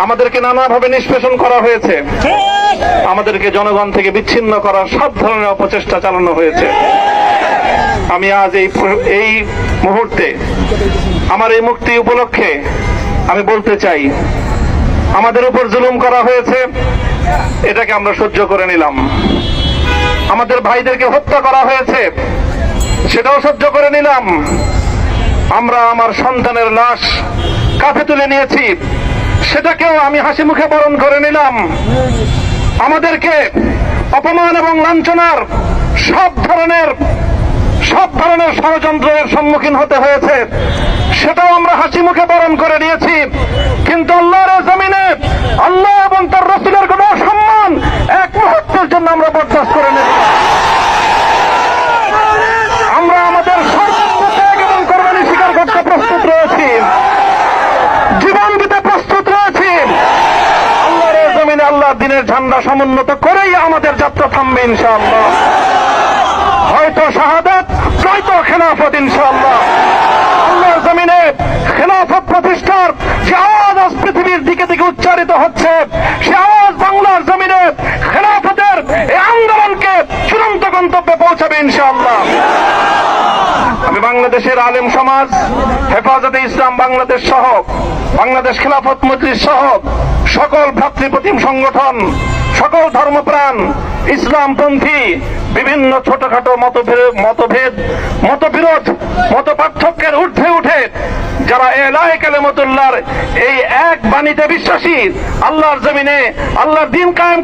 আমাদেরকে নানাভাবে নিষ্পেষণ করা হয়েছে, আমাদেরকে জনগণ থেকে বিচ্ছিন্ন করার সব ধরনের অপচেষ্টা চালানো হয়েছে। আমি আজ এই মুহূর্তে আমার এই মুক্তি উপলক্ষে আমি বলতে চাই, আমাদের উপর জুলুম করা হয়েছে, এটাকে আমরা সহ্য করে নিলাম। আমাদের ভাইদেরকে হত্যা করা হয়েছে, সেটাও সহ্য করে নিলাম। আমরা আমার সন্তানের লাশ কাঁধে তুলে নিয়েছি, সেটাকেও আমি হাসি মুখে বরণ করে নিলাম। আমাদেরকে অপমান এবং লাঞ্ছনার সব ধরনের ষড়যন্ত্রের সম্মুখীন হতে হয়েছে, সেটাও আমরা হাসি মুখে বরণ করে নিয়েছি। কিন্তু আল্লাহর জমিনে আল্লাহ এবং তার রাসূলের কোন সম্মান এক মুহূর্তের জন্য আমরা বরদাস্ত করে নেব। আমরা আমাদের সর্বোচ্চ ত্যাগ এবং কোরবানি স্বীকার করতে প্রস্তুত রয়েছি, জীবন দিতে প্রস্তুত রয়েছি। আল্লাহর জমিনে আল্লাহর দ্বীনের ঝান্ডা সমুন্নত করেই আমাদের যাত্রা থামবে ইনশাআল্লাহ। হয়তো শাহাদাত, নয়তো খেলাফত ইনশাআল্লাহ। আল্লাহর জমিনে খেলাফত প্রতিষ্ঠার যে আওয়াজ আজ পৃথিবীর দিকে দিকে উচ্চারিত হচ্ছে, সে আওয়াজ বাংলার জমিনে খেলাফতের এই আন্দোলনকে চূড়ান্ত গন্তব্যে পৌঁছাবে ইনশাআল্লাহ। আমি বাংলাদেশের আলেম সমাজ, হেফাজতে ইসলাম বাংলাদেশ সহ বাংলাদেশ খেলাফত মজলিস সহ সকল ভ্রাতৃপ্রতিম সংগঠন, সকল ধর্মপ্রাণ ইসলামপন্থী বিভিন্ন ছোটখাটো মতবিরোধ, মত পার্থক্যের ঊর্ধ্বে উঠে যারা এলাহে কালেমাতুল্লাহর এই এক বাণীতে বিশ্বাসী, আল্লাহর জমিনে আল্লাহর দ্বীন কায়েম